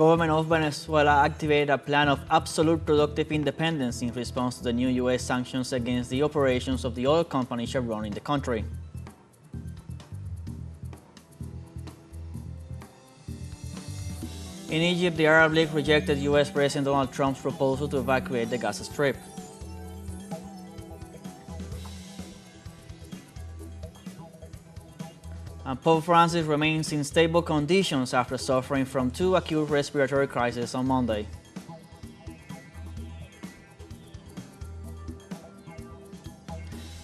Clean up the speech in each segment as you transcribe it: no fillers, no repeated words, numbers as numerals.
The government of Venezuela activated a plan of absolute productive independence in response to the new U.S. sanctions against the operations of the oil company Chevron in the country. In Egypt, the Arab League rejected U.S. President Donald Trump's proposal to evacuate the Gaza Strip. And Pope Francis remains in stable conditions after suffering from 2 acute respiratory crises on Monday.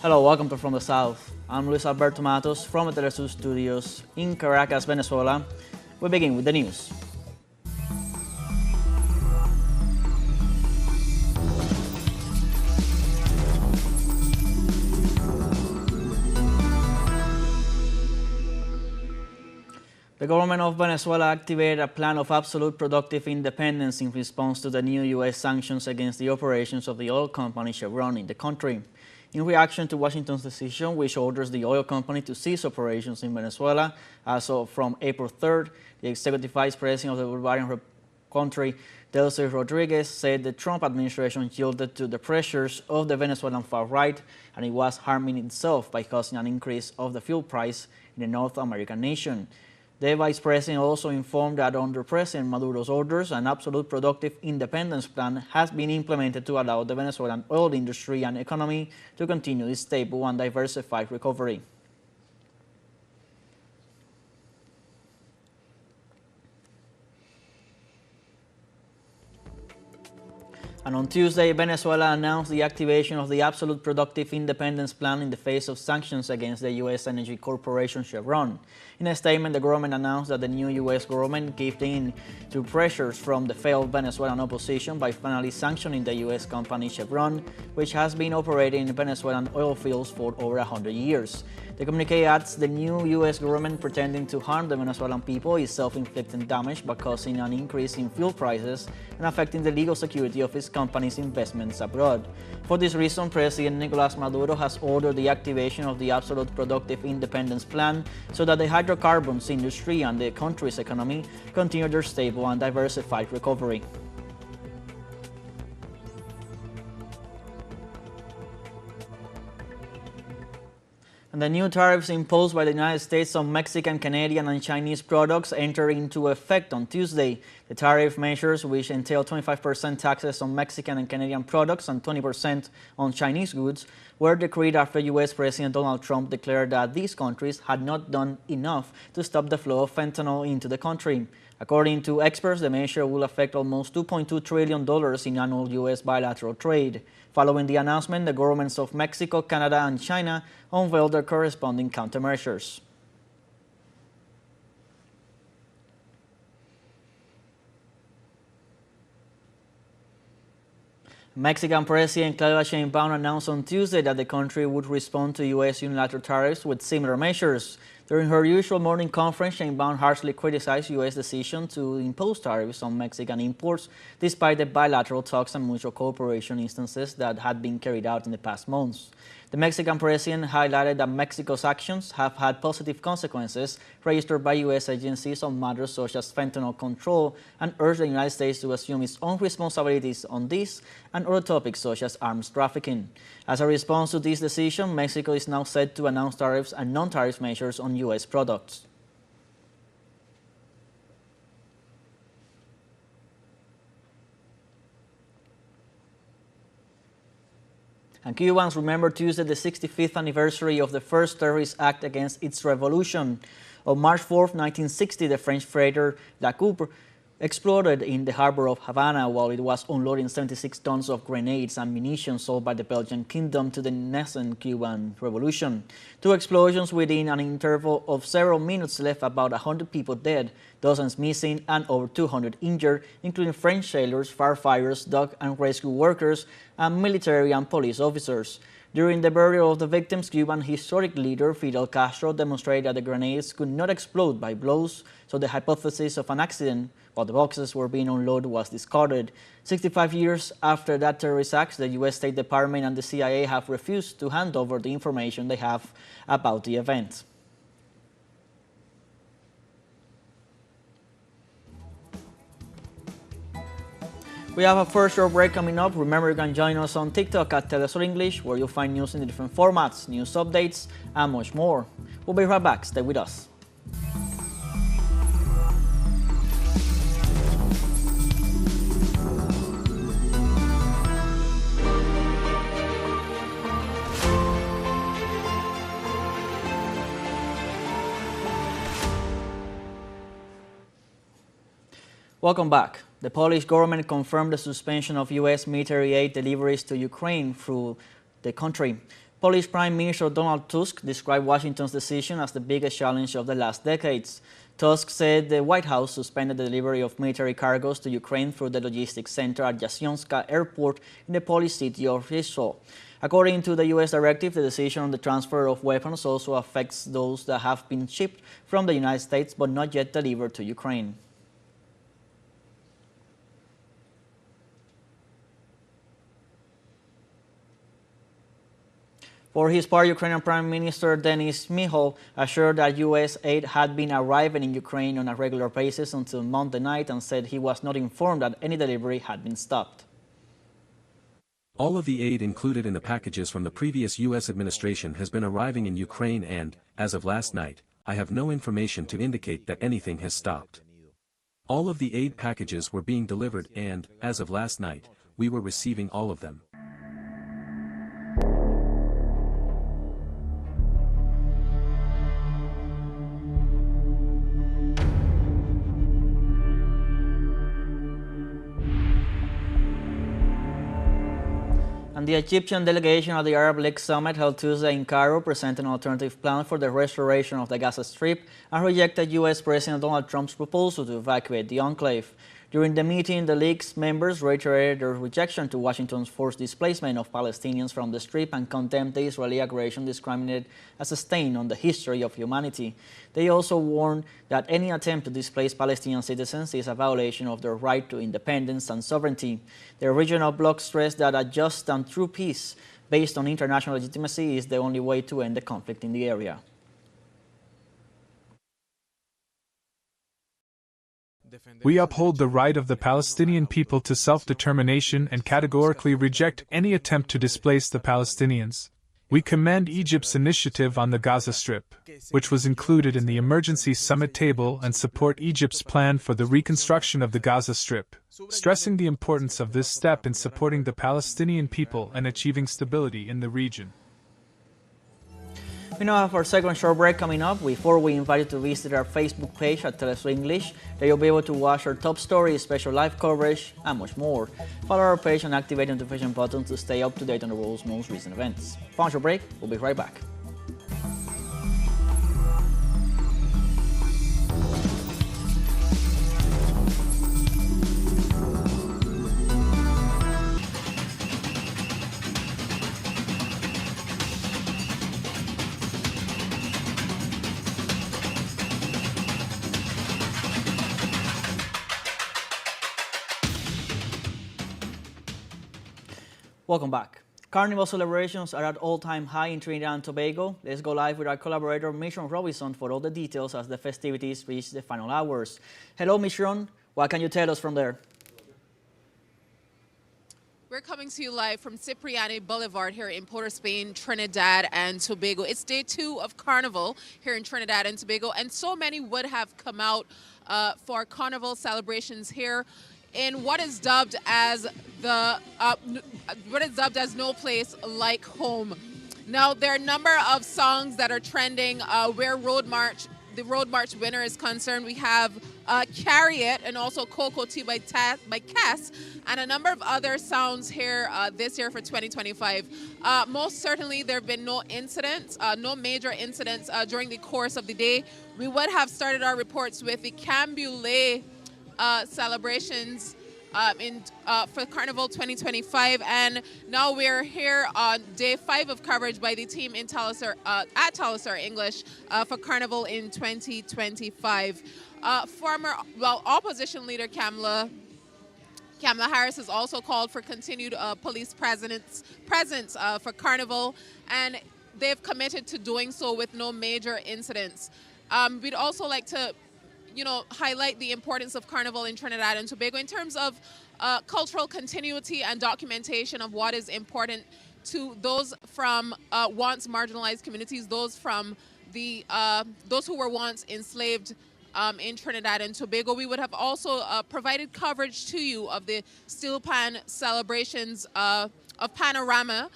Hello, welcome to From the South. I'm Luis Alberto Matos from the teleSUR studios in Caracas, Venezuela. We begin with the news. The government of Venezuela activated a plan of absolute productive independence in response to the new U.S. sanctions against the operations of the oil company Chevron in the country. In reaction to Washington's decision, which orders the oil company to cease operations in Venezuela as of from April 3rd, the executive vice president of the Bolivarian country, Delcy Rodriguez, said the Trump administration yielded to the pressures of the Venezuelan far right and it was harming itself by causing an increase of the fuel price in the North American nation. The vice president also informed that under President Maduro's orders, an absolute productive independence plan has been implemented to allow the Venezuelan oil industry and economy to continue its stable and diversified recovery. And on Tuesday, Venezuela announced the activation of the Absolute Productive Independence Plan in the face of sanctions against the U.S. energy corporation Chevron. In a statement, the government announced that the new U.S. government gave in to pressures from the failed Venezuelan opposition by finally sanctioning the U.S. company Chevron, which has been operating in Venezuelan oil fields for over 100 years. The communique adds the new U.S. government pretending to harm the Venezuelan people is self-inflicting damage by causing an increase in fuel prices and affecting the legal security of its company's investments abroad. For this reason, President Nicolas Maduro has ordered the activation of the Absolute Productive Independence Plan so that the hydrocarbons industry and the country's economy continue their stable and diversified recovery. And the new tariffs imposed by the United States on Mexican, Canadian, and Chinese products enter into effect on Tuesday. The tariff measures, which entail 25% taxes on Mexican and Canadian products and 20% on Chinese goods, were decreed after U.S. President Donald Trump declared that these countries had not done enough to stop the flow of fentanyl into the country. According to experts, the measure will affect almost $2.2 trillion in annual U.S. bilateral trade. Following the announcement, the governments of Mexico, Canada, and China unveiled their corresponding countermeasures. Mexican President Claudia Sheinbaum announced on Tuesday that the country would respond to U.S. unilateral tariffs with similar measures. During her usual morning conference, Sheinbaum harshly criticized U.S. decision to impose tariffs on Mexican imports, despite the bilateral talks and mutual cooperation instances that had been carried out in the past months. The Mexican president highlighted that Mexico's actions have had positive consequences registered by U.S. agencies on matters such as fentanyl control and urged the United States to assume its own responsibilities on this and other topics such as arms trafficking. As a response to this decision, Mexico is now set to announce tariffs and non-tariff measures on U.S. products. And Cubans remember Tuesday the 65th anniversary of the first terrorist act against its revolution. On March 4, 1960, the French freighter La Coupe exploded in the harbor of Havana while it was unloading 76 tons of grenades and munitions sold by the Belgian kingdom to the nascent Cuban Revolution. 2 explosions within an interval of several minutes left about 100 people dead, dozens missing, and over 200 injured, including French sailors, firefighters, dog and rescue workers, and military and police officers. During the burial of the victims, Cuban historic leader Fidel Castro demonstrated that the grenades could not explode by blows, so the hypothesis of an accident while the boxes were being unloaded was discarded. 65 years after that terrorist act, the U.S. State Department and the CIA have refused to hand over the information they have about the event. We have a first short break coming up. Remember, you can join us on TikTok at teleSUR English, where you'll find news in the different formats, news updates, and much more. We'll be right back. Stay with us. Welcome back. The Polish government confirmed the suspension of U.S. military aid deliveries to Ukraine through the country. Polish Prime Minister Donald Tusk described Washington's decision as the biggest challenge of the last decades. Tusk said the White House suspended the delivery of military cargoes to Ukraine through the logistics center at Jasionska Airport in the Polish city of Rzeszów. According to the U.S. directive, the decision on the transfer of weapons also affects those that have been shipped from the United States but not yet delivered to Ukraine. For his part, Ukrainian Prime Minister Denis Mihal assured that U.S. aid had been arriving in Ukraine on a regular basis until Monday night and said he was not informed that any delivery had been stopped. All of the aid included in the packages from the previous U.S. administration has been arriving in Ukraine and, as of last night, I have no information to indicate that anything has stopped. All of the aid packages were being delivered and, as of last night, we were receiving all of them. And the Egyptian delegation at the Arab League Summit held Tuesday in Cairo presented an alternative plan for the restoration of the Gaza Strip and rejected U.S. President Donald Trump's proposal to evacuate the enclave. During the meeting, the League's members reiterated their rejection to Washington's forced displacement of Palestinians from the Strip and condemned the Israeli aggression, describing it as a stain on the history of humanity. They also warned that any attempt to displace Palestinian citizens is a violation of their right to independence and sovereignty. The regional bloc stressed that a just and true peace based on international legitimacy is the only way to end the conflict in the area. We uphold the right of the Palestinian people to self-determination and categorically reject any attempt to displace the Palestinians. We commend Egypt's initiative on the Gaza Strip, which was included in the emergency summit table, and support Egypt's plan for the reconstruction of the Gaza Strip, stressing the importance of this step in supporting the Palestinian people and achieving stability in the region. We now have our second short break coming up. Before we invite you to visit our Facebook page at teleSUR English, there you'll be able to watch our top stories, special live coverage, and much more. Follow our page and activate the notification button to stay up to date on the world's most recent events. Final short break, we'll be right back. Welcome back. Carnival celebrations are at all-time high in Trinidad and Tobago. Let's go live with our collaborator, Mission Robinson, for all the details as the festivities reach the final hours. Hello, Mission. What can you tell us from there? We're coming to you live from Cipriani Boulevard here in Port of Spain, Trinidad and Tobago. It's day 2 of Carnival here in Trinidad and Tobago, and so many would have come out for Carnival celebrations here in what is dubbed as no place like home. Now, there are a number of songs that are trending where the Road March winner is concerned. We have Carry It and also Coco Tea by Cass, and a number of other sounds here this year for 2025. Most certainly, there have been no incidents, no major incidents during the course of the day. We would have started our reports with the Cambulé celebrations for Carnival 2025, and now we're here on day 5 of coverage by the team in teleSUR, at teleSUR English for Carnival in 2025. Opposition leader Kamala Harris has also called for continued police presence for Carnival, and they've committed to doing so with no major incidents. We'd also like to highlight the importance of Carnival in Trinidad and Tobago in terms of cultural continuity and documentation of what is important to those from once marginalized communities, those from those who were once enslaved in Trinidad and Tobago. We would have also provided coverage to you of the Steel Pan celebrations of Panorama,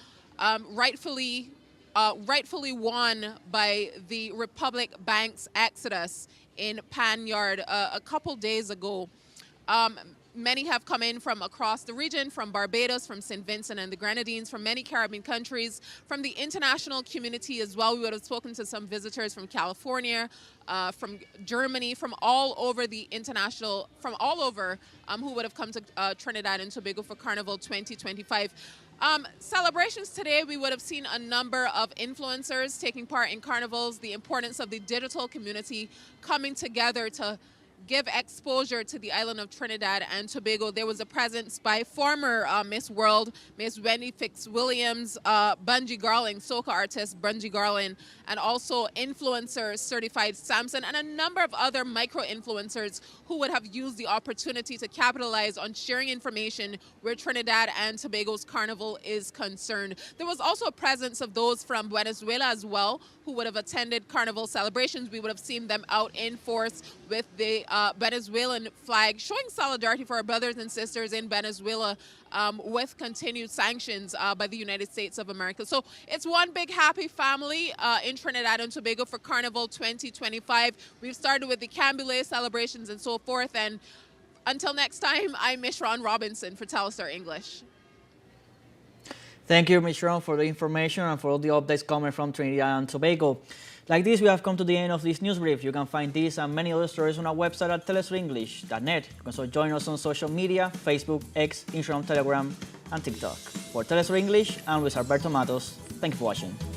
rightfully won by the Republic Bank's Exodus in Pan Yard a couple days ago. Many have come in from across the region, from Barbados, from St. Vincent and the Grenadines, from many Caribbean countries, from the international community as well. We would have spoken to some visitors from California, from Germany, from all over the international, from all over, who would have come to Trinidad and Tobago for Carnival 2025. Celebrations today, we would have seen a number of influencers taking part in carnivals, the importance of the digital community coming together to give exposure to the island of Trinidad and Tobago. There was a presence by former Miss World, Miss Wendy Fitzwilliams, Bungie Garland, soca artist Bungie Garland, and also influencers Certified Samson, and a number of other micro-influencers who would have used the opportunity to capitalize on sharing information where Trinidad and Tobago's carnival is concerned. There was also a presence of those from Venezuela as well, who would have attended carnival celebrations. We would have seen them out in force with the Venezuelan flag, showing solidarity for our brothers and sisters in Venezuela with continued sanctions by the United States of America. So it's one big happy family in Trinidad and Tobago for Carnival 2025. We've started with the Cambulé celebrations and so forth. And until next time, I'm Miss Ron Robinson for teleSUR English. Thank you, Ms. Ron, for the information and for all the updates coming from Trinidad and Tobago. Like this, we have come to the end of this news brief. You can find these and many other stories on our website at telesurenglish.net. You can also join us on social media, Facebook, X, Instagram, Telegram, and TikTok. For teleSUR English, I'm Luis Alberto Matos. Thank you for watching.